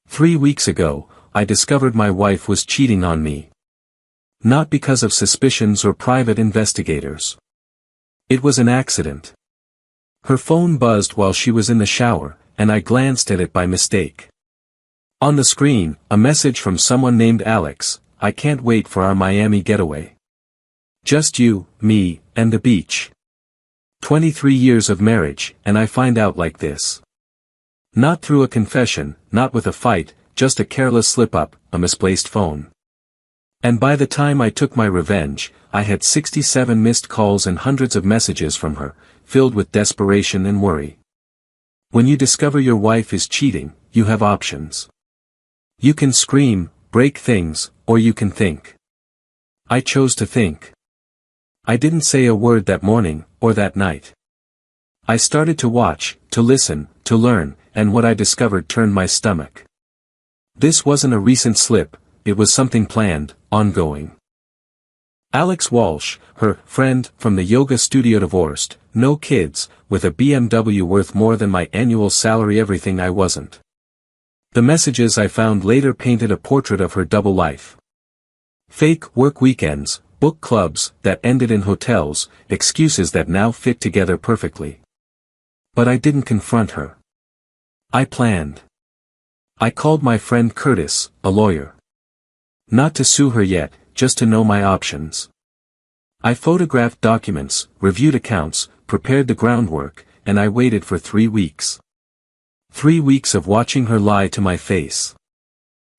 3 weeks ago, I discovered my wife was cheating on me. Not because of suspicions or private investigators. It was an accident. Her phone buzzed while she was in the shower, and I glanced at it by mistake. On the screen, a message from someone named Alex: "I can't wait for our Miami getaway. Just you, me, and the beach. 23 years of marriage, and I find out like this. Not through a confession, not with a fight, just a careless slip-up, a misplaced phone." And by the time I took my revenge, I had 67 missed calls and hundreds of messages from her, filled with desperation and worry. When you discover your wife is cheating, you have options. You can scream, break things, or you can think. I chose to think. I didn't say a word that morning, or that night. I started to watch, to listen, to learn, and what I discovered turned my stomach. This wasn't a recent slip, it was something planned, ongoing. Alex Walsh, her friend from the yoga studio, divorced, no kids, with a BMW worth more than my annual salary, everything I wasn't. The messages I found later painted a portrait of her double life. Fake work weekends, book clubs that ended in hotels, excuses that now fit together perfectly. But I didn't confront her. I planned. I called my friend Curtis, a lawyer. Not to sue her yet, just to know my options. I photographed documents, reviewed accounts, prepared the groundwork, and I waited for 3 weeks. 3 weeks of watching her lie to my face.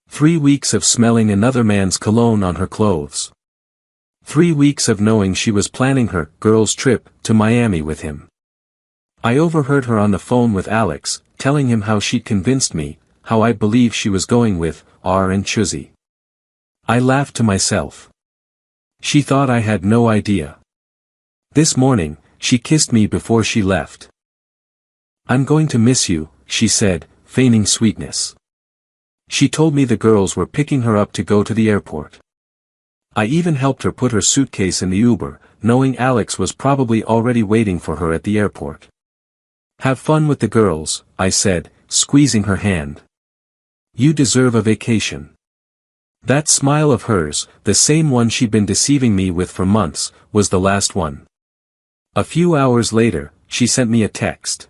3 weeks of smelling another man's cologne on her clothes. 3 weeks of knowing she was planning her girls' trip to Miami with him. I overheard her on the phone with Alex, telling him how she'd convinced me, how I believed she was going with R and Chuzzy. I laughed to myself. She thought I had no idea. This morning, she kissed me before she left. "I'm going to miss you," she said, feigning sweetness. She told me the girls were picking her up to go to the airport. I even helped her put her suitcase in the Uber, knowing Alex was probably already waiting for her at the airport. "Have fun with the girls," I said, squeezing her hand. "You deserve a vacation." That smile of hers, the same one she'd been deceiving me with for months, was the last one. A few hours later, she sent me a text.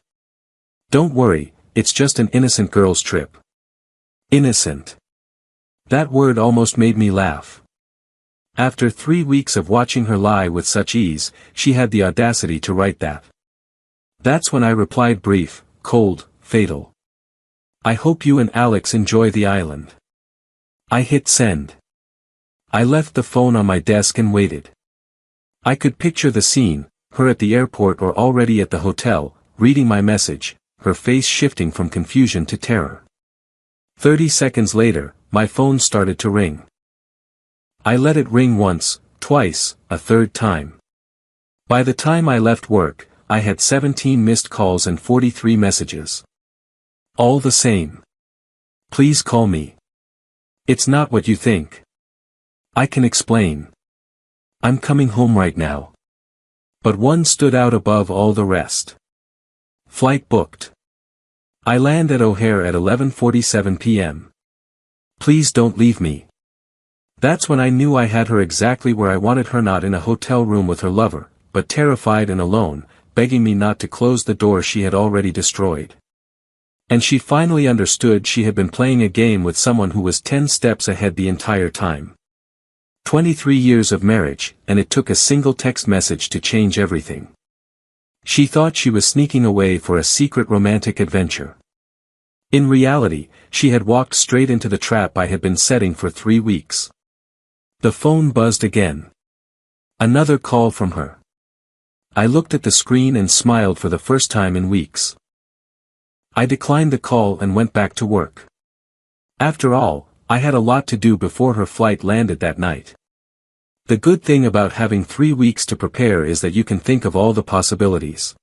"Don't worry, it's just an innocent girls' trip." Innocent. That word almost made me laugh. After 3 weeks of watching her lie with such ease, she had the audacity to write that. That's when I replied, brief, cold, fatal. "I hope you and Alex enjoy the island." I hit send. I left the phone on my desk and waited. I could picture the scene, her at the airport or already at the hotel, reading my message, her face shifting from confusion to terror. 30 seconds later, my phone started to ring. I let it ring once, twice, a third time. By the time I left work, I had 17 missed calls and 43 messages. All the same. "Please call me. It's not what you think. I can explain. I'm coming home right now." But one stood out above all the rest. "Flight booked. I land at O'Hare at 11:47 p.m. Please don't leave me." That's when I knew I had her exactly where I wanted her, not in a hotel room with her lover, but terrified and alone, begging me not to close the door she had already destroyed. And she finally understood she had been playing a game with someone who was 10 steps ahead the entire time. 23 years of marriage, and it took a single text message to change everything. She thought she was sneaking away for a secret romantic adventure. In reality, she had walked straight into the trap I had been setting for 3 weeks. The phone buzzed again. Another call from her. I looked at the screen and smiled for the first time in weeks. I declined the call and went back to work. After all, I had a lot to do before her flight landed that night. The good thing about having 3 weeks to prepare is that you can think of all the possibilities.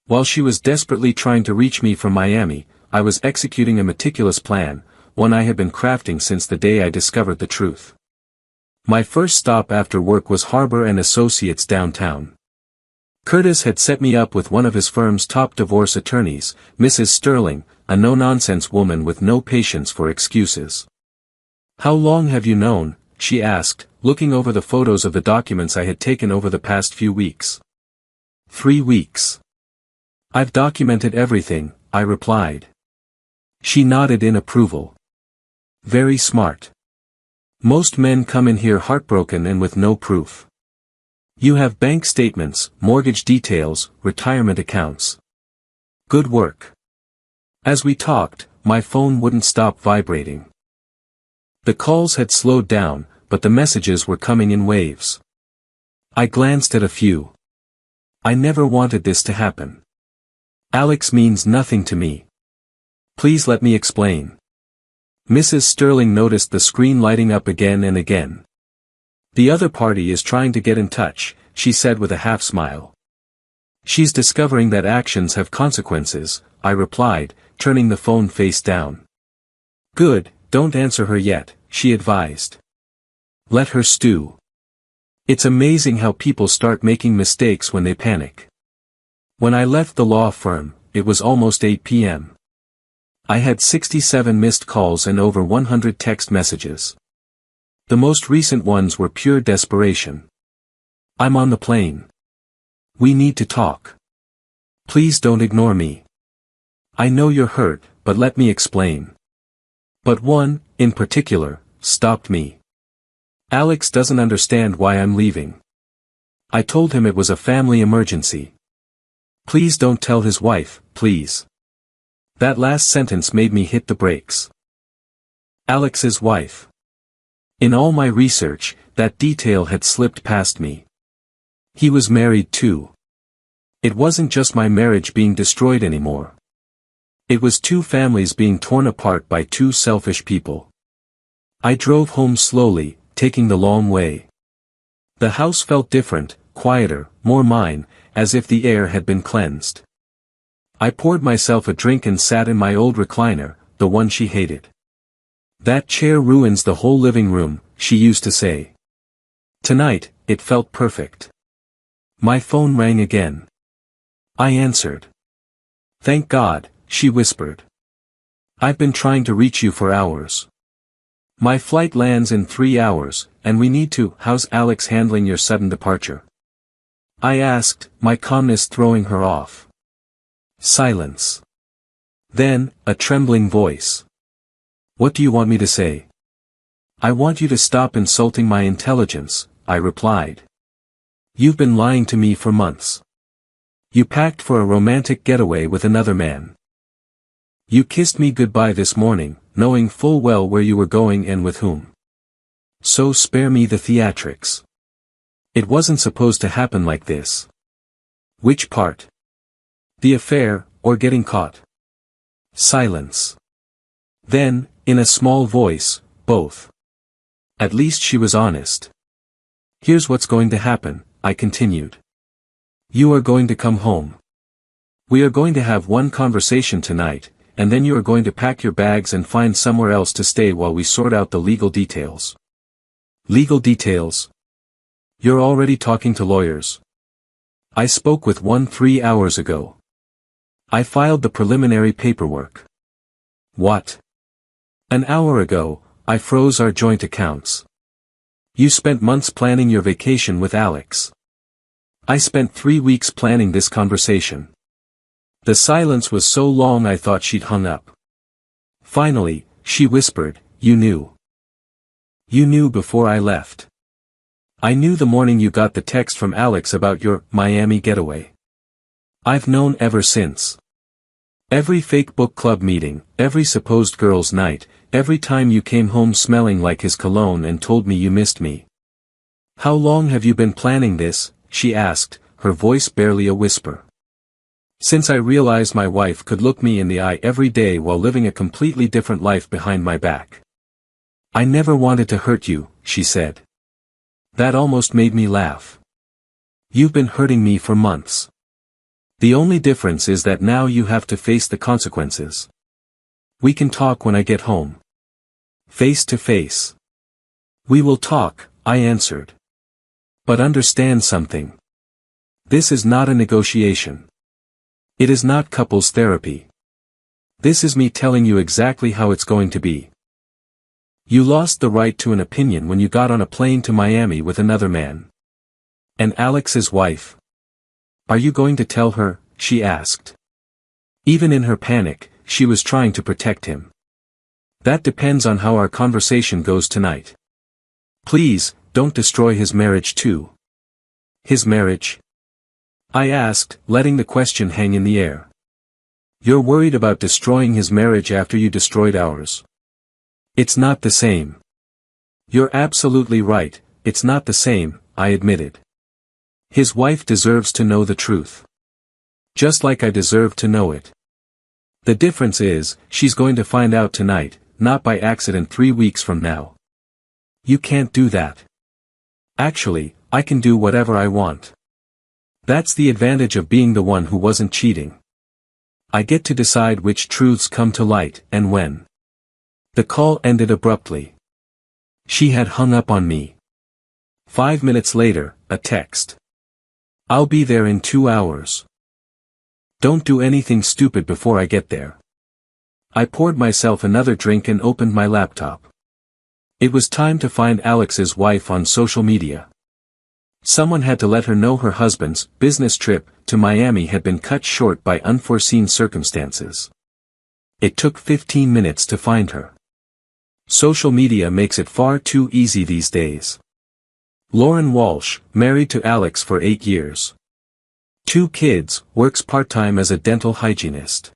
While she was desperately trying to reach me from Miami, I was executing a meticulous plan, one I had been crafting since the day I discovered the truth. My first stop after work was Harbor and Associates downtown. Curtis had set me up with one of his firm's top divorce attorneys, Mrs. Sterling, a no-nonsense woman with no patience for excuses. "How long have you known?" she asked, looking over the photos of the documents I had taken over the past few weeks. 3 weeks. "I've documented everything," I replied. She nodded in approval. "Very smart. Most men come in here heartbroken and with no proof. You have bank statements, mortgage details, retirement accounts. Good work." As we talked, my phone wouldn't stop vibrating. The calls had slowed down, but the messages were coming in waves. I glanced at a few. I never wanted this to happen. "Alex means nothing to me. Please let me explain." Mrs. Sterling noticed the screen lighting up again and again. "The other party is trying to get in touch," she said with a half-smile. "She's discovering that actions have consequences," I replied, turning the phone face down. "Good, don't answer her yet," she advised. "Let her stew. It's amazing how people start making mistakes when they panic." When I left the law firm, it was almost 8 p.m. I had 67 missed calls and over 100 text messages. The most recent ones were pure desperation. "I'm on the plane. We need to talk. Please don't ignore me. I know you're hurt, but let me explain." But one, in particular, stopped me. "Alex doesn't understand why I'm leaving. I told him it was a family emergency. Please don't tell his wife, please." That last sentence made me hit the brakes. Alex's wife. In all my research, that detail had slipped past me. He was married too. It wasn't just my marriage being destroyed anymore. It was 2 families being torn apart by 2 selfish people. I drove home slowly, taking the long way. The house felt different, quieter, more mine, as if the air had been cleansed. I poured myself a drink and sat in my old recliner, the one she hated. "That chair ruins the whole living room," she used to say. Tonight, it felt perfect. My phone rang again. I answered. "Thank God," she whispered. "I've been trying to reach you for hours. My flight lands in 3 hours, and we need to. How's Alex handling your sudden departure?" I asked, my calmness throwing her off. Silence. Then, a trembling voice. "What do you want me to say?" "I want you to stop insulting my intelligence," I replied. "You've been lying to me for months. You packed for a romantic getaway with another man. You kissed me goodbye this morning, knowing full well where you were going and with whom. So spare me the theatrics. It wasn't supposed to happen like this." "Which part? The affair, or getting caught?" Silence. Then, in a small voice, "Both." At least she was honest. "Here's what's going to happen," I continued. "You are going to come home. We are going to have one conversation tonight, and then you are going to pack your bags and find somewhere else to stay while we sort out the legal details." "Legal details? You're already talking to lawyers." "I spoke with one 3 hours ago. I filed the preliminary paperwork." "What?" "An hour ago, I froze our joint accounts. You spent months planning your vacation with Alex. I spent 3 weeks planning this conversation." The silence was so long I thought she'd hung up. Finally, she whispered, "You knew. You knew before I left." "I knew the morning you got the text from Alex about your Miami getaway. I've known ever since. Every fake book club meeting, every supposed girls' night, every time you came home smelling like his cologne and told me you missed me." "How long have you been planning this?" she asked, her voice barely a whisper. "Since I realized my wife could look me in the eye every day while living a completely different life behind my back." "I never wanted to hurt you," she said. That almost made me laugh. "You've been hurting me for months. The only difference is that now you have to face the consequences. We can talk when I get home. Face to face." "We will talk," I answered. "But understand something. This is not a negotiation. It is not couples therapy. This is me telling you exactly how it's going to be. You lost the right to an opinion when you got on a plane to Miami with another man. And Alex's wife. Are you going to tell her? She asked. Even in her panic, she was trying to protect him. That depends on how our conversation goes tonight. Please, don't destroy his marriage too. His marriage? I asked, letting the question hang in the air. You're worried about destroying his marriage after you destroyed ours. It's not the same. You're absolutely right, it's not the same, I admitted. His wife deserves to know the truth. Just like I deserve to know it. The difference is, she's going to find out tonight, not by accident 3 weeks from now. You can't do that. Actually, I can do whatever I want. That's the advantage of being the one who wasn't cheating. I get to decide which truths come to light, and when. The call ended abruptly. She had hung up on me. 5 minutes later, a text. I'll be there in 2 hours. Don't do anything stupid before I get there. I poured myself another drink and opened my laptop. It was time to find Alex's wife on social media. Someone had to let her know her husband's business trip to Miami had been cut short by unforeseen circumstances. It took 15 minutes to find her. Social media makes it far too easy these days. Lauren Walsh, married to Alex for 8 years. 2 kids, works part-time as a dental hygienist.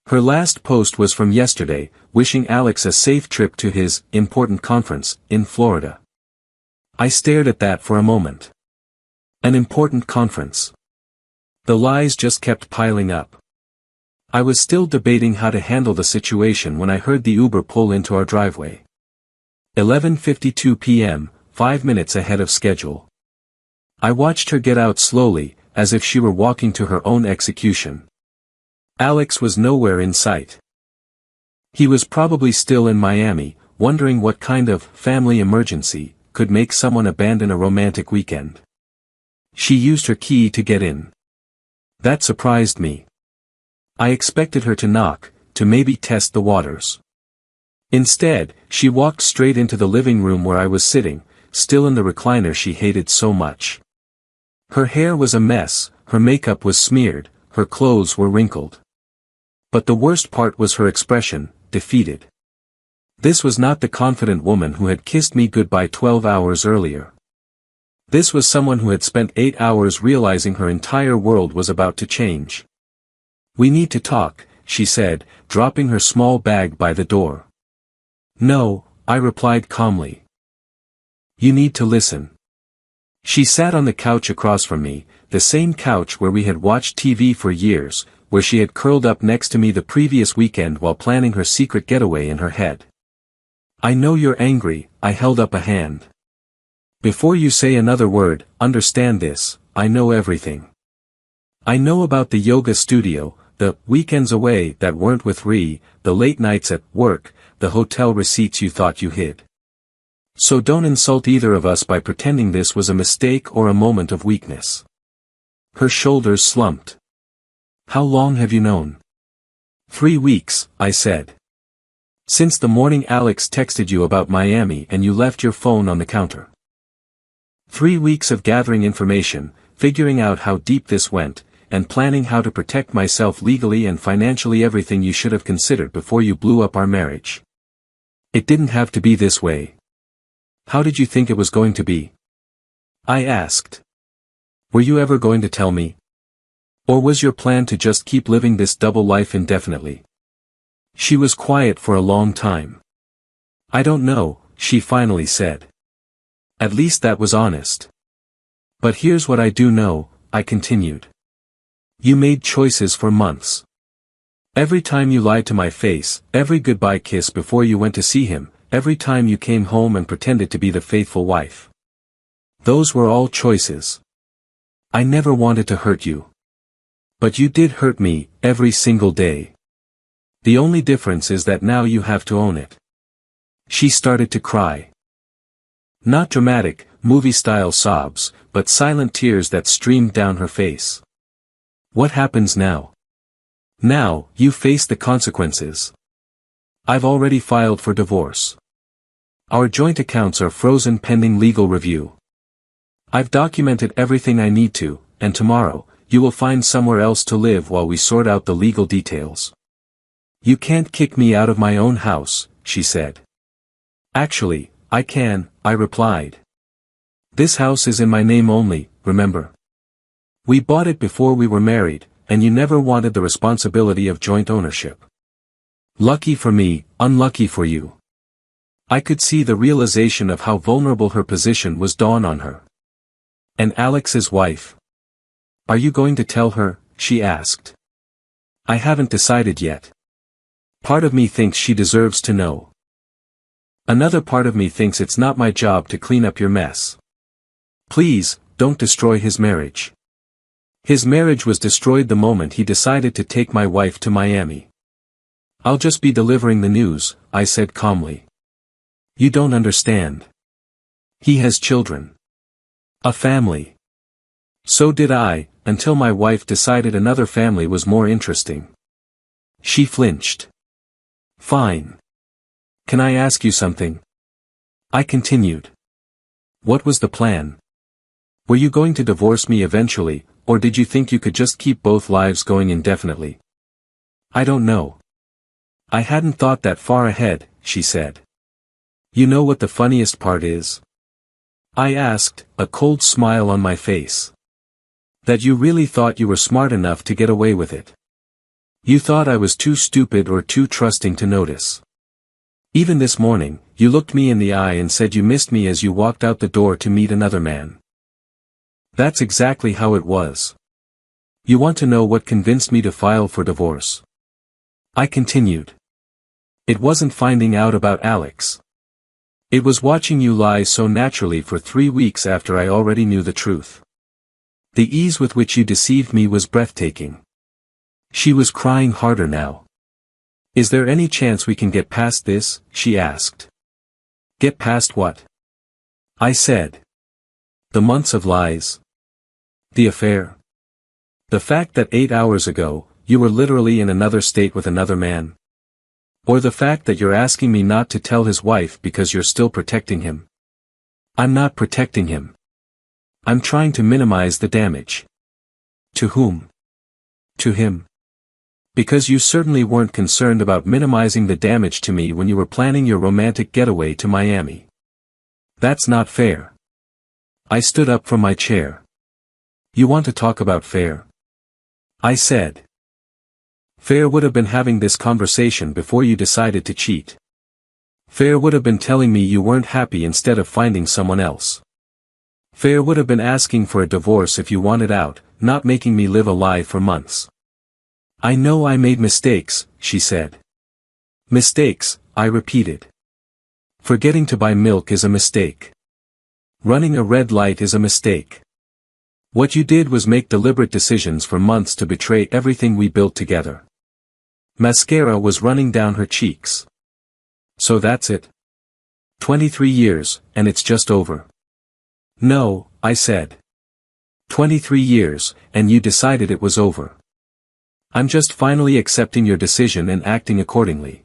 Her last post was from yesterday, wishing Alex a safe trip to his important conference in Florida. I stared at that for a moment. An important conference. The lies just kept piling up. I was still debating how to handle the situation when I heard the Uber pull into our driveway. 11:52 p.m., 5 minutes ahead of schedule. I watched her get out slowly, as if she were walking to her own execution. Alex was nowhere in sight. He was probably still in Miami, wondering what kind of family emergency could make someone abandon a romantic weekend. She used her key to get in. That surprised me. I expected her to knock, to maybe test the waters. Instead, she walked straight into the living room where I was sitting, still in the recliner she hated so much. Her hair was a mess, her makeup was smeared, her clothes were wrinkled. But the worst part was her expression, defeated. This was not the confident woman who had kissed me goodbye 12 hours earlier. This was someone who had spent 8 hours realizing her entire world was about to change. We need to talk, she said, dropping her small bag by the door. No, I replied calmly. You need to listen. She sat on the couch across from me, the same couch where we had watched TV for years, where she had curled up next to me the previous weekend while planning her secret getaway in her head. I know you're angry, I held up a hand. Before you say another word, understand this, I know everything. I know about the yoga studio, the weekends away that weren't with Ree, the late nights at work, the hotel receipts you thought you hid. So don't insult either of us by pretending this was a mistake or a moment of weakness. Her shoulders slumped. How long have you known? 3 weeks, I said. Since the morning Alex texted you about Miami and you left your phone on the counter. 3 weeks of gathering information, figuring out how deep this went, and planning how to protect myself legally and financially, everything you should have considered before you blew up our marriage. It didn't have to be this way. How did you think it was going to be? I asked. Were you ever going to tell me? Or was your plan to just keep living this double life indefinitely? She was quiet for a long time. I don't know, she finally said. At least that was honest. But here's what I do know, I continued. You made choices for months. Every time you lied to my face, every goodbye kiss before you went to see him, every time you came home and pretended to be the faithful wife. Those were all choices. I never wanted to hurt you. But you did hurt me, every single day. The only difference is that now you have to own it. She started to cry. Not dramatic, movie-style sobs, but silent tears that streamed down her face. What happens now? Now, you face the consequences. I've already filed for divorce. Our joint accounts are frozen pending legal review. I've documented everything I need to, and tomorrow, you will find somewhere else to live while we sort out the legal details. You can't kick me out of my own house, she said. Actually, I can, I replied. This house is in my name only, remember? We bought it before we were married, and you never wanted the responsibility of joint ownership. Lucky for me, unlucky for you. I could see the realization of how vulnerable her position was dawn on her. And Alex's wife? Are you going to tell her? She asked. I haven't decided yet. Part of me thinks she deserves to know. Another part of me thinks it's not my job to clean up your mess. Please, don't destroy his marriage. His marriage was destroyed the moment he decided to take my wife to Miami. I'll just be delivering the news, I said calmly. You don't understand. He has children. A family. So did I, until my wife decided another family was more interesting. She flinched. Fine. Can I ask you something? I continued. What was the plan? Were you going to divorce me eventually, or did you think you could just keep both lives going indefinitely? I don't know. I hadn't thought that far ahead, she said. You know what the funniest part is? I asked, a cold smile on my face. That you really thought you were smart enough to get away with it. You thought I was too stupid or too trusting to notice. Even this morning, you looked me in the eye and said you missed me as you walked out the door to meet another man. That's exactly how it was. You want to know what convinced me to file for divorce? I continued. It wasn't finding out about Alex. It was watching you lie so naturally for 3 weeks after I already knew the truth. The ease with which you deceived me was breathtaking. She was crying harder now. Is there any chance we can get past this? She asked. Get past what? I said. The months of lies. The affair. The fact that 8 hours ago, you were literally in another state with another man. Or the fact that you're asking me not to tell his wife because you're still protecting him. I'm not protecting him. I'm trying to minimize the damage. To whom? To him. Because you certainly weren't concerned about minimizing the damage to me when you were planning your romantic getaway to Miami. That's not fair. I stood up from my chair. You want to talk about fair? I said. Fair would have been having this conversation before you decided to cheat. Fair would have been telling me you weren't happy instead of finding someone else. Fair would have been asking for a divorce if you wanted out, not making me live a lie for months. I know I made mistakes, she said. Mistakes, I repeated. Forgetting to buy milk is a mistake. Running a red light is a mistake. What you did was make deliberate decisions for months to betray everything we built together. Mascara was running down her cheeks. So that's it? 23 years, and it's just over. No, I said. 23 years, and you decided it was over. I'm just finally accepting your decision and acting accordingly.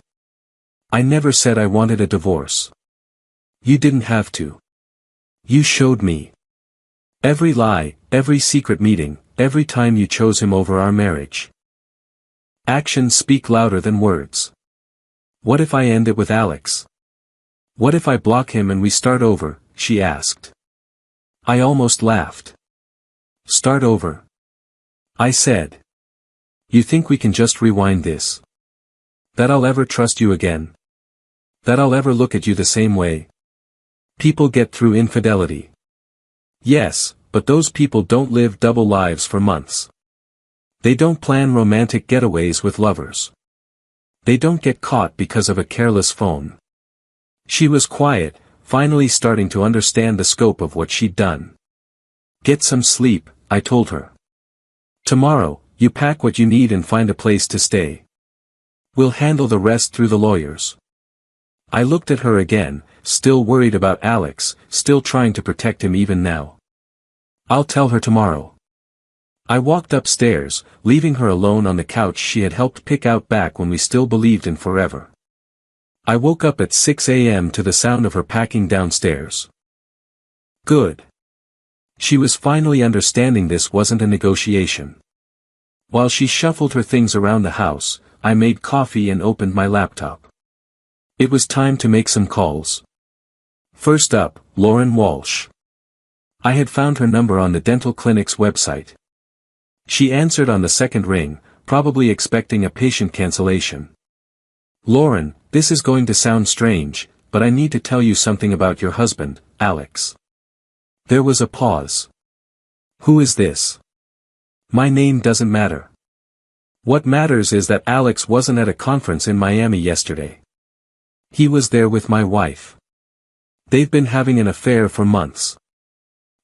I never said I wanted a divorce. You didn't have to. You showed me. Every lie, every secret meeting, every time you chose him over our marriage. Actions speak louder than words. What if I end it with Alex? What if I block him and we start over? She asked. I almost laughed. Start over. I said. You think we can just rewind this? That I'll ever trust you again? That I'll ever look at you the same way? People get through infidelity. Yes, but those people don't live double lives for months. They don't plan romantic getaways with lovers. They don't get caught because of a careless phone. She was quiet, finally starting to understand the scope of what she'd done. Get some sleep, I told her. Tomorrow, you pack what you need and find a place to stay. We'll handle the rest through the lawyers. I looked at her again, still worried about Alex, still trying to protect him even now. I'll tell her tomorrow. I walked upstairs, leaving her alone on the couch she had helped pick out back when we still believed in forever. I woke up at 6 a.m. to the sound of her packing downstairs. Good. She was finally understanding this wasn't a negotiation. While she shuffled her things around the house, I made coffee and opened my laptop. It was time to make some calls. First up, Lauren Walsh. I had found her number on the dental clinic's website. She answered on the second ring, probably expecting a patient cancellation. Lauren, this is going to sound strange, but I need to tell you something about your husband, Alex. There was a pause. Who is this? My name doesn't matter. What matters is that Alex wasn't at a conference in Miami yesterday. He was there with my wife. They've been having an affair for months.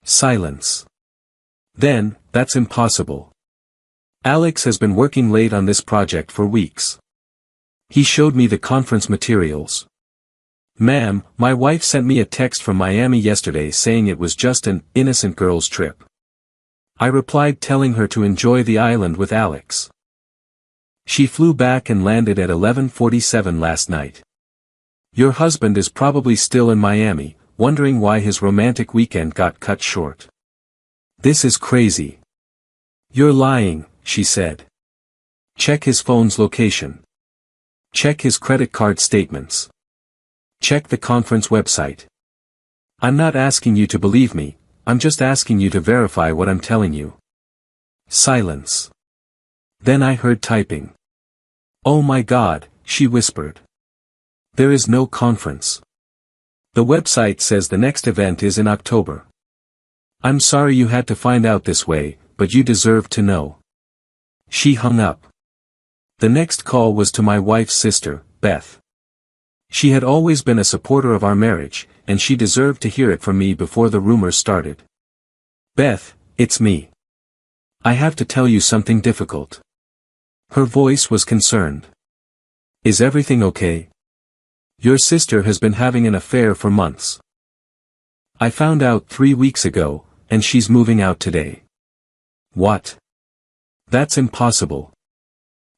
Silence. Then, that's impossible. Alex has been working late on this project for weeks. He showed me the conference materials. Ma'am, my wife sent me a text from Miami yesterday saying it was just an innocent girl's trip. I replied telling her to enjoy the island with Alex. She flew back and landed at 11:47 last night. Your husband is probably still in Miami, wondering why his romantic weekend got cut short. This is crazy. You're lying, she said. Check his phone's location. Check his credit card statements. Check the conference website. I'm not asking you to believe me, I'm just asking you to verify what I'm telling you. Silence. Then I heard typing. Oh my God, she whispered. There is no conference. The website says the next event is in October. I'm sorry you had to find out this way, but you deserve to know. She hung up. The next call was to my wife's sister, Beth. She had always been a supporter of our marriage, and she deserved to hear it from me before the rumors started. Beth, it's me. I have to tell you something difficult. Her voice was concerned. Is everything okay? Your sister has been having an affair for months. I found out 3 weeks ago, and she's moving out today. What? That's impossible.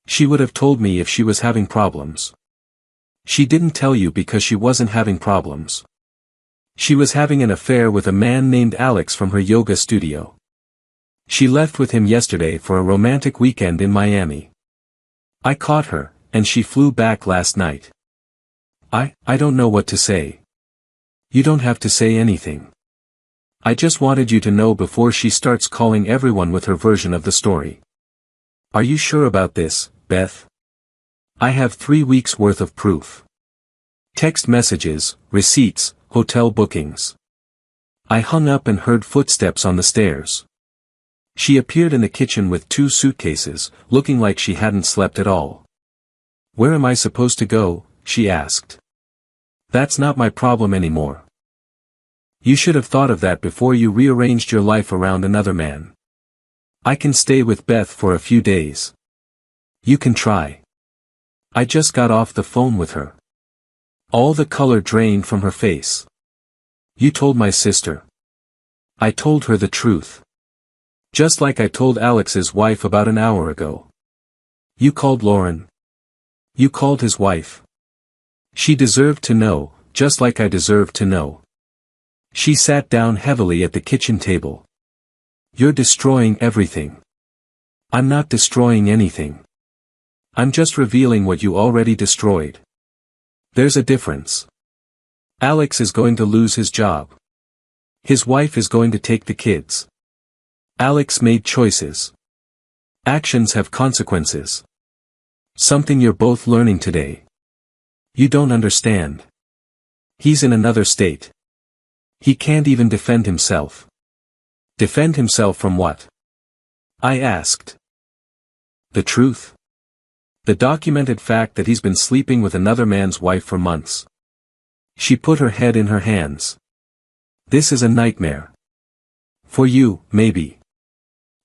She would have told me if she was having problems. She didn't tell you because she wasn't having problems. She was having an affair with a man named Alex from her yoga studio. She left with him yesterday for a romantic weekend in Miami. I caught her, and she flew back last night. I don't know what to say. You don't have to say anything. I just wanted you to know before she starts calling everyone with her version of the story. Are you sure about this, Beth? I have 3 weeks worth of proof. Text messages, receipts, hotel bookings. I hung up and heard footsteps on the stairs. She appeared in the kitchen with 2 suitcases, looking like she hadn't slept at all. Where am I supposed to go? She asked. That's not my problem anymore. You should have thought of that before you rearranged your life around another man. I can stay with Beth for a few days. You can try. I just got off the phone with her. All the color drained from her face. You told my sister. I told her the truth. Just like I told Alex's wife about an hour ago. You called Lauren. You called his wife. She deserved to know, just like I deserved to know. She sat down heavily at the kitchen table. You're destroying everything. I'm not destroying anything. I'm just revealing what you already destroyed. There's a difference. Alex is going to lose his job. His wife is going to take the kids. Alex made choices. Actions have consequences. Something you're both learning today. You don't understand. He's in another state. He can't even defend himself. Defend himself from what? I asked. The truth. The documented fact that he's been sleeping with another man's wife for months. She put her head in her hands. This is a nightmare. For you, maybe.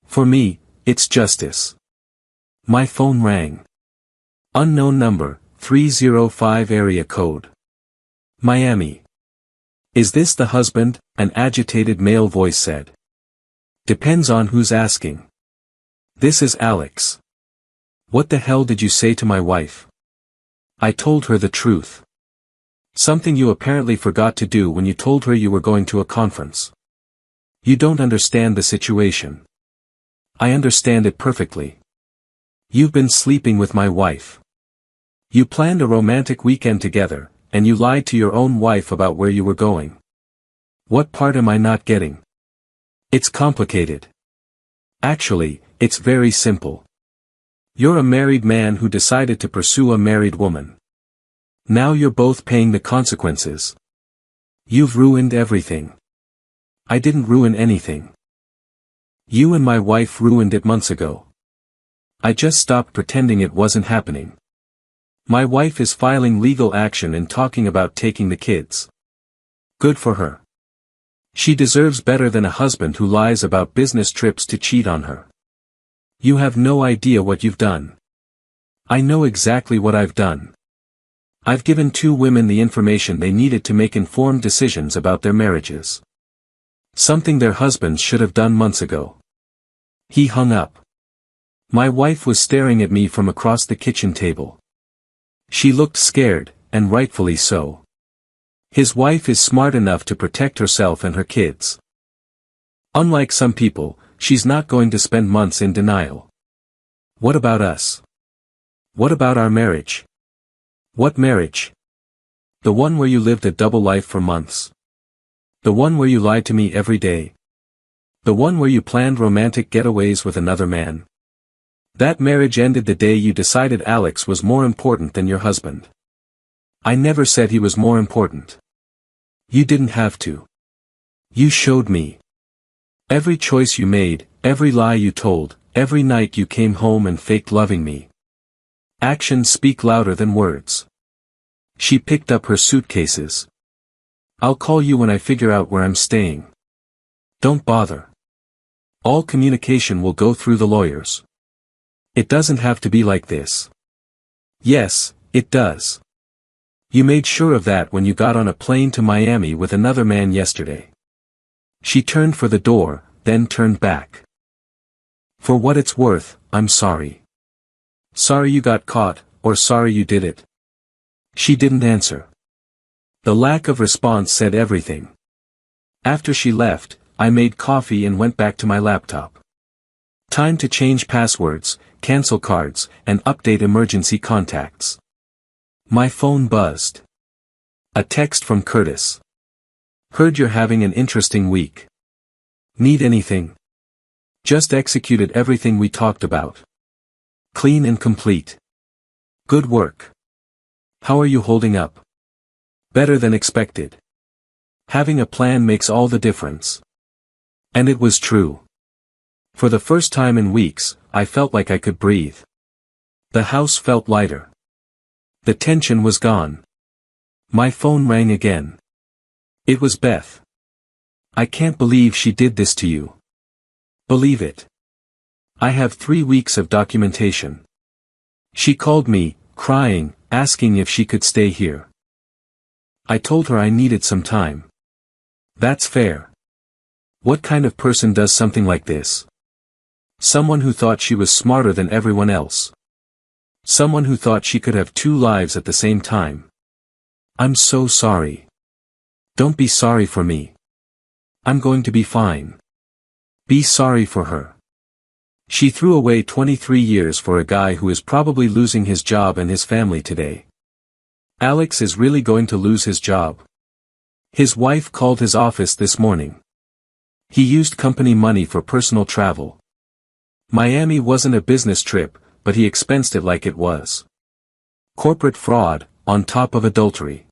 For me, it's justice. My phone rang. Unknown number, 305 area code. Miami. Is this the husband? An agitated male voice said. Depends on who's asking. This is Alex. What the hell did you say to my wife? I told her the truth. Something you apparently forgot to do when you told her you were going to a conference. You don't understand the situation. I understand it perfectly. You've been sleeping with my wife. You planned a romantic weekend together, and you lied to your own wife about where you were going. What part am I not getting? It's complicated. Actually, it's very simple. You're a married man who decided to pursue a married woman. Now you're both paying the consequences. You've ruined everything. I didn't ruin anything. You and my wife ruined it months ago. I just stopped pretending it wasn't happening. My wife is filing legal action and talking about taking the kids. Good for her. She deserves better than a husband who lies about business trips to cheat on her. You have no idea what you've done. I know exactly what I've done. I've given two women the information they needed to make informed decisions about their marriages. Something their husbands should have done months ago. He hung up. My wife was staring at me from across the kitchen table. She looked scared, and rightfully so. His wife is smart enough to protect herself and her kids. Unlike some people, she's not going to spend months in denial. What about us? What about our marriage? What marriage? The one where you lived a double life for months. The one where you lied to me every day. The one where you planned romantic getaways with another man. That marriage ended the day you decided Alex was more important than your husband. I never said he was more important. You didn't have to. You showed me. Every choice you made, every lie you told, every night you came home and faked loving me. Actions speak louder than words. She picked up her suitcases. I'll call you when I figure out where I'm staying. Don't bother. All communication will go through the lawyers. It doesn't have to be like this. Yes, it does. You made sure of that when you got on a plane to Miami with another man yesterday. She turned for the door, then turned back. For what it's worth, I'm sorry. Sorry you got caught, or sorry you did it. She didn't answer. The lack of response said everything. After she left, I made coffee and went back to my laptop. Time to change passwords, cancel cards, and update emergency contacts. My phone buzzed. A text from Curtis. Heard you're having an interesting week. Need anything? Just executed everything we talked about. Clean and complete. Good work. How are you holding up? Better than expected. Having a plan makes all the difference. And it was true. For the first time in weeks, I felt like I could breathe. The house felt lighter. The tension was gone. My phone rang again. It was Beth. I can't believe she did this to you. Believe it. I have 3 weeks of documentation. She called me, crying, asking if she could stay here. I told her I needed some time. That's fair. What kind of person does something like this? Someone who thought she was smarter than everyone else. Someone who thought she could have 2 lives at the same time. I'm so sorry. Don't be sorry for me. I'm going to be fine. Be sorry for her. She threw away 23 years for a guy who is probably losing his job and his family today. Alex is really going to lose his job. His wife called his office this morning. He used company money for personal travel. Miami wasn't a business trip, but he expensed it like it was. Corporate fraud, on top of adultery.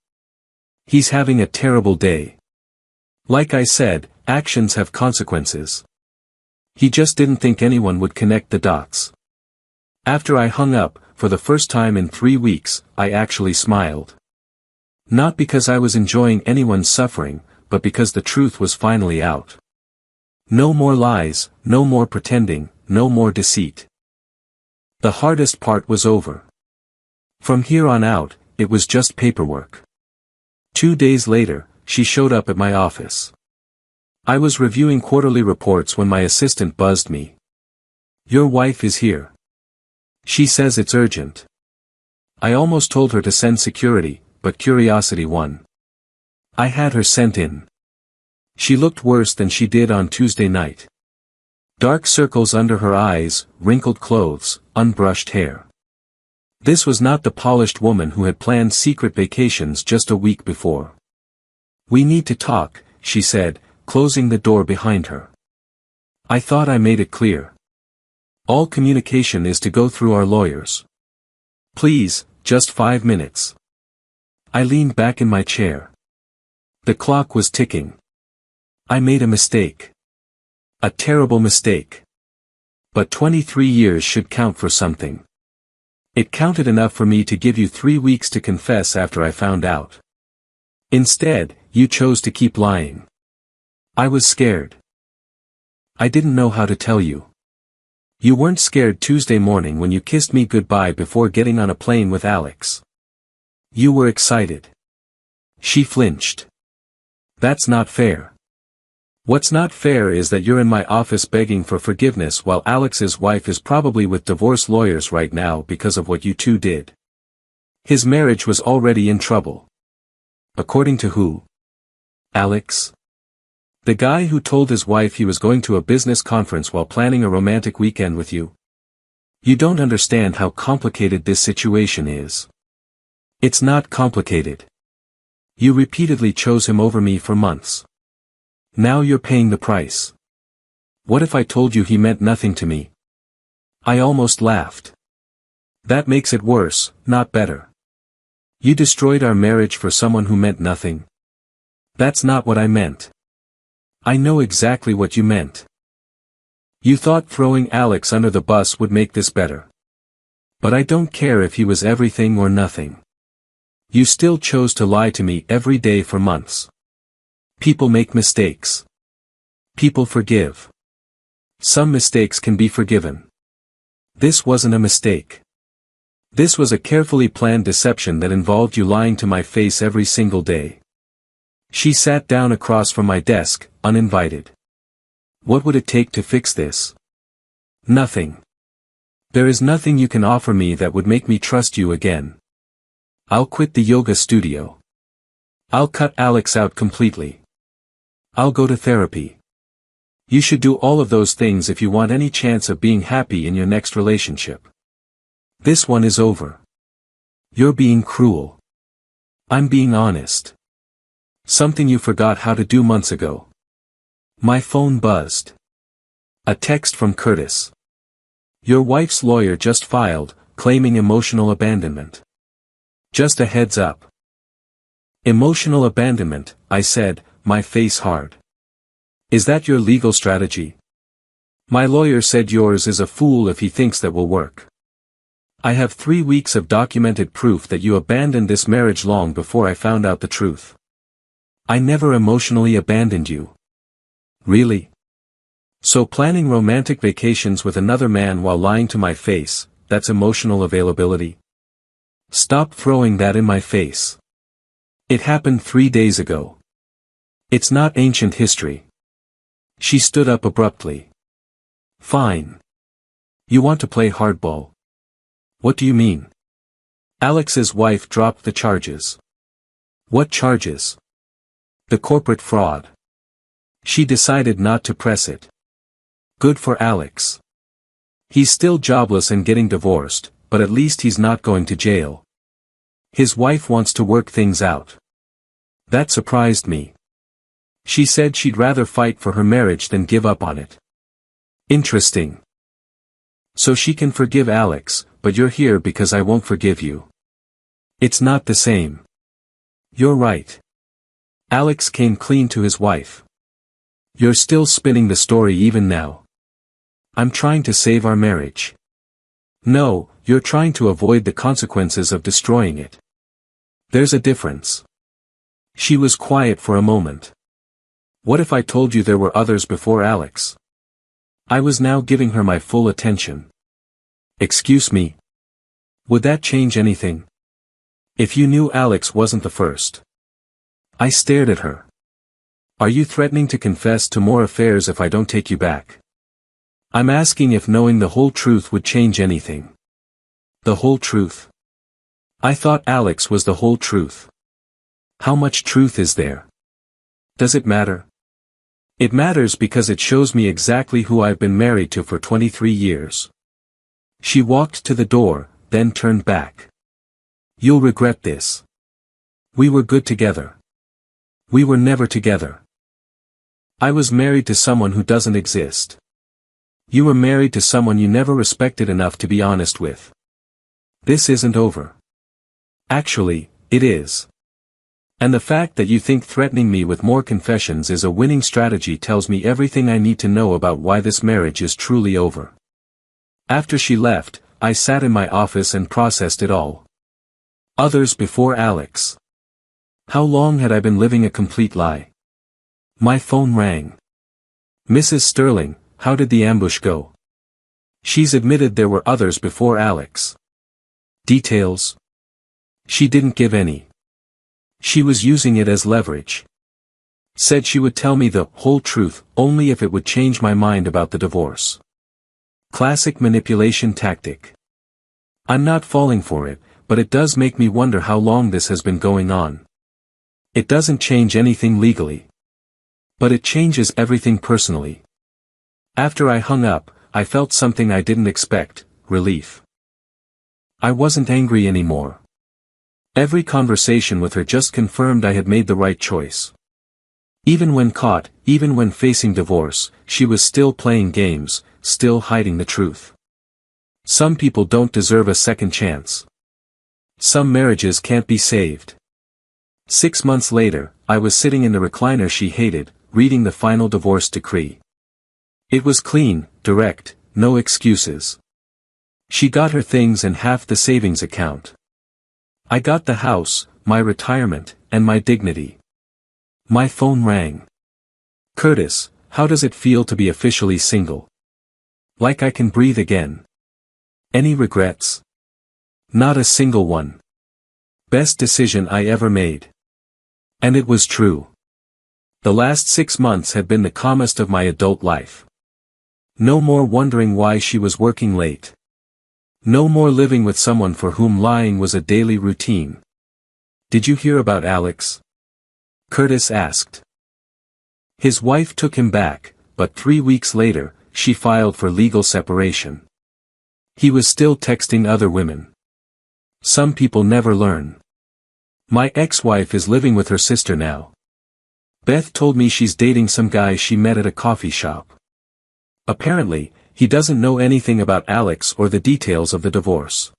He's having a terrible day. Like I said, actions have consequences. He just didn't think anyone would connect the dots. After I hung up, for the first time in 3 weeks, I actually smiled. Not because I was enjoying anyone's suffering, but because the truth was finally out. No more lies, no more pretending, no more deceit. The hardest part was over. From here on out, it was just paperwork. 2 days later, she showed up at my office. I was reviewing quarterly reports when my assistant buzzed me. Your wife is here. She says it's urgent. I almost told her to send security, but curiosity won. I had her sent in. She looked worse than she did on Tuesday night. Dark circles under her eyes, wrinkled clothes, unbrushed hair. This was not the polished woman who had planned secret vacations just a week before. We need to talk, she said, closing the door behind her. I thought I made it clear. All communication is to go through our lawyers. Please, just 5 minutes. I leaned back in my chair. The clock was ticking. I made a mistake. A terrible mistake. But 23 years should count for something. It counted enough for me to give you 3 weeks to confess after I found out. Instead, you chose to keep lying. I was scared. I didn't know how to tell you. You weren't scared Tuesday morning when you kissed me goodbye before getting on a plane with Alex. You were excited. She flinched. That's not fair. What's not fair is that you're in my office begging for forgiveness while Alex's wife is probably with divorce lawyers right now because of what you two did. His marriage was already in trouble. According to who? Alex? The guy who told his wife he was going to a business conference while planning a romantic weekend with you? You don't understand how complicated this situation is. It's not complicated. You repeatedly chose him over me for months. Now you're paying the price. What if I told you he meant nothing to me? I almost laughed. That makes it worse, not better. You destroyed our marriage for someone who meant nothing. That's not what I meant. I know exactly what you meant. You thought throwing Alex under the bus would make this better. But I don't care if he was everything or nothing. You still chose to lie to me every day for months. People make mistakes. People forgive. Some mistakes can be forgiven. This wasn't a mistake. This was a carefully planned deception that involved you lying to my face every single day. She sat down across from my desk, uninvited. What would it take to fix this? Nothing. There is nothing you can offer me that would make me trust you again. I'll quit the yoga studio. I'll cut Alex out completely. I'll go to therapy. You should do all of those things if you want any chance of being happy in your next relationship. This one is over. You're being cruel. I'm being honest. Something you forgot how to do months ago. My phone buzzed. A text from Curtis. Your wife's lawyer just filed, claiming emotional abandonment. Just a heads up. Emotional abandonment, I said, my face hard. Is that your legal strategy? My lawyer said yours is a fool if he thinks that will work. I have 3 weeks of documented proof that you abandoned this marriage long before I found out the truth. I never emotionally abandoned you. Really? So planning romantic vacations with another man while lying to my face, that's emotional availability? Stop throwing that in my face. It happened 3 days ago. It's not ancient history. She stood up abruptly. Fine. You want to play hardball? What do you mean? Alex's wife dropped the charges. What charges? The corporate fraud. She decided not to press it. Good for Alex. He's still jobless and getting divorced, but at least he's not going to jail. His wife wants to work things out. That surprised me. She said she'd rather fight for her marriage than give up on it. Interesting. So she can forgive Alex, but you're here because I won't forgive you. It's not the same. You're right. Alex came clean to his wife. You're still spinning the story even now. I'm trying to save our marriage. No, you're trying to avoid the consequences of destroying it. There's a difference. She was quiet for a moment. What if I told you there were others before Alex? I was now giving her my full attention. Excuse me. Would that change anything? If you knew Alex wasn't the first. I stared at her. Are you threatening to confess to more affairs if I don't take you back? I'm asking if knowing the whole truth would change anything. The whole truth? I thought Alex was the whole truth. How much truth is there? Does it matter? It matters because it shows me exactly who I've been married to for 23 years. She walked to the door, then turned back. You'll regret this. We were good together. We were never together. I was married to someone who doesn't exist. You were married to someone you never respected enough to be honest with. This isn't over. Actually, it is. And the fact that you think threatening me with more confessions is a winning strategy tells me everything I need to know about why this marriage is truly over. After she left, I sat in my office and processed it all. Others before Alex. How long had I been living a complete lie? My phone rang. Mrs. Sterling, how did the ambush go? She's admitted there were others before Alex. Details? She didn't give any. She was using it as leverage. Said she would tell me the whole truth only if it would change my mind about the divorce. Classic manipulation tactic. I'm not falling for it, but it does make me wonder how long this has been going on. It doesn't change anything legally. But it changes everything personally. After I hung up, I felt something I didn't expect, relief. I wasn't angry anymore. Every conversation with her just confirmed I had made the right choice. Even when caught, even when facing divorce, she was still playing games, still hiding the truth. Some people don't deserve a second chance. Some marriages can't be saved. 6 months later, I was sitting in the recliner she hated, reading the final divorce decree. It was clean, direct, no excuses. She got her things and half the savings account. I got the house, my retirement, and my dignity. My phone rang. Curtis, how does it feel to be officially single? Like I can breathe again. Any regrets? Not a single one. Best decision I ever made. And it was true. The last 6 months had been the calmest of my adult life. No more wondering why she was working late. No more living with someone for whom lying was a daily routine. Did you hear about Alex? Curtis asked. His wife took him back, but 3 weeks later, she filed for legal separation. He was still texting other women. Some people never learn. My ex-wife is living with her sister now. Beth told me she's dating some guy she met at a coffee shop. Apparently, he doesn't know anything about Alex or the details of the divorce.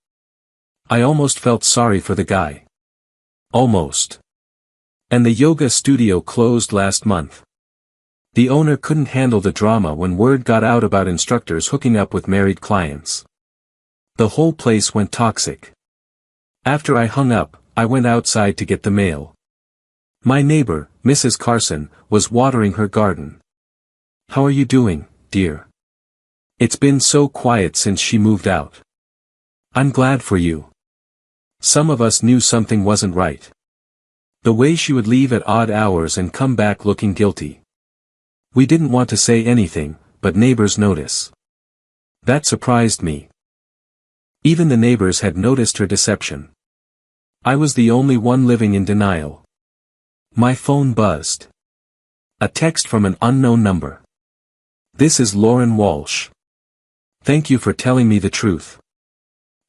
I almost felt sorry for the guy. Almost. And the yoga studio closed last month. The owner couldn't handle the drama when word got out about instructors hooking up with married clients. The whole place went toxic. After I hung up, I went outside to get the mail. My neighbor, Mrs. Carson, was watering her garden. How are you doing, dear? It's been so quiet since she moved out. I'm glad for you. Some of us knew something wasn't right. The way she would leave at odd hours and come back looking guilty. We didn't want to say anything, but neighbors notice. That surprised me. Even the neighbors had noticed her deception. I was the only one living in denial. My phone buzzed. A text from an unknown number. This is Lauren Walsh. Thank you for telling me the truth.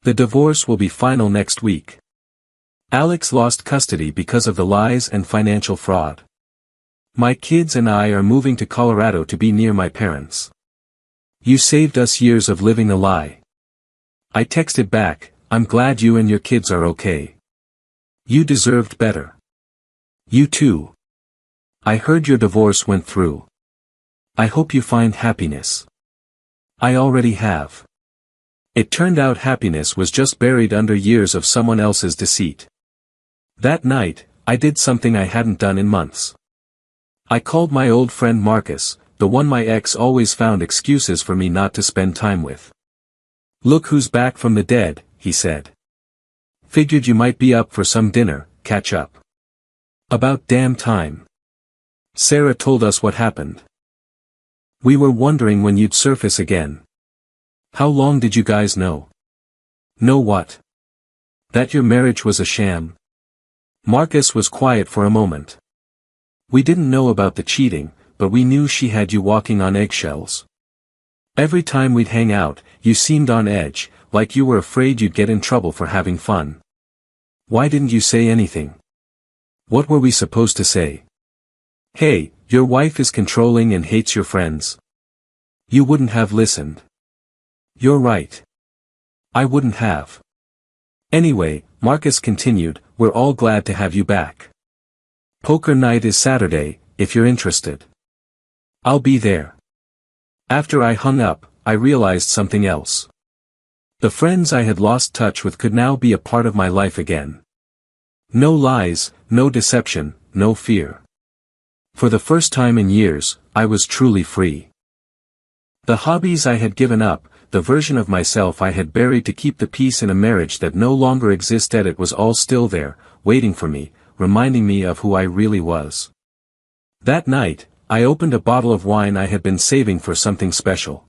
The divorce will be final next week. Alex lost custody because of the lies and financial fraud. My kids and I are moving to Colorado to be near my parents. You saved us years of living a lie. I texted back, I'm glad you and your kids are okay. You deserved better. You too. I heard your divorce went through. I hope you find happiness. I already have. It turned out happiness was just buried under years of someone else's deceit. That night, I did something I hadn't done in months. I called my old friend Marcus, the one my ex always found excuses for me not to spend time with. Look who's back from the dead, he said. Figured you might be up for some dinner, catch up. About damn time. Sarah told us what happened. We were wondering when you'd surface again. How long did you guys know? Know what? That your marriage was a sham? Marcus was quiet for a moment. We didn't know about the cheating, but we knew she had you walking on eggshells. Every time we'd hang out, you seemed on edge, like you were afraid you'd get in trouble for having fun. Why didn't you say anything? What were we supposed to say? Hey, your wife is controlling and hates your friends. You wouldn't have listened. You're right. I wouldn't have. Anyway, Marcus continued, we're all glad to have you back. Poker night is Saturday, if you're interested. I'll be there. After I hung up, I realized something else. The friends I had lost touch with could now be a part of my life again. No lies, no deception, no fear. For the first time in years, I was truly free. The hobbies I had given up, the version of myself I had buried to keep the peace in a marriage that no longer existed, it was all still there, waiting for me, reminding me of who I really was. That night, I opened a bottle of wine I had been saving for something special.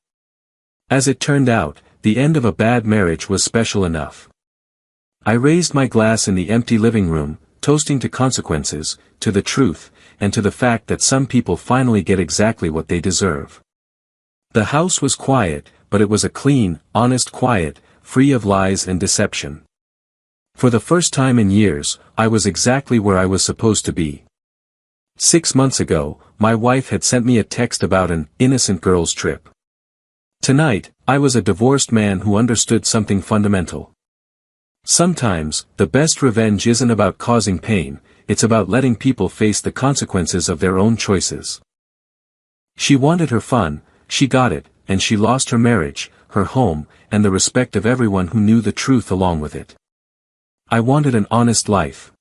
As it turned out, the end of a bad marriage was special enough. I raised my glass in the empty living room, toasting to consequences, to the truth, and to the fact that some people finally get exactly what they deserve. The house was quiet, but it was a clean, honest quiet, free of lies and deception. For the first time in years, I was exactly where I was supposed to be. 6 months ago, my wife had sent me a text about an innocent girl's trip. Tonight, I was a divorced man who understood something fundamental. Sometimes, the best revenge isn't about causing pain, it's about letting people face the consequences of their own choices. She wanted her fun, she got it, and she lost her marriage, her home, and the respect of everyone who knew the truth along with it. I wanted an honest life.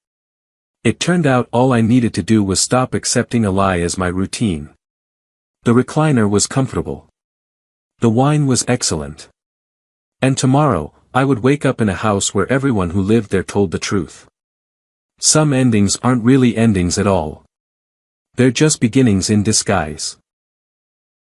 It turned out all I needed to do was stop accepting a lie as my routine. The recliner was comfortable. The wine was excellent. And tomorrow, I would wake up in a house where everyone who lived there told the truth. Some endings aren't really endings at all. They're just beginnings in disguise.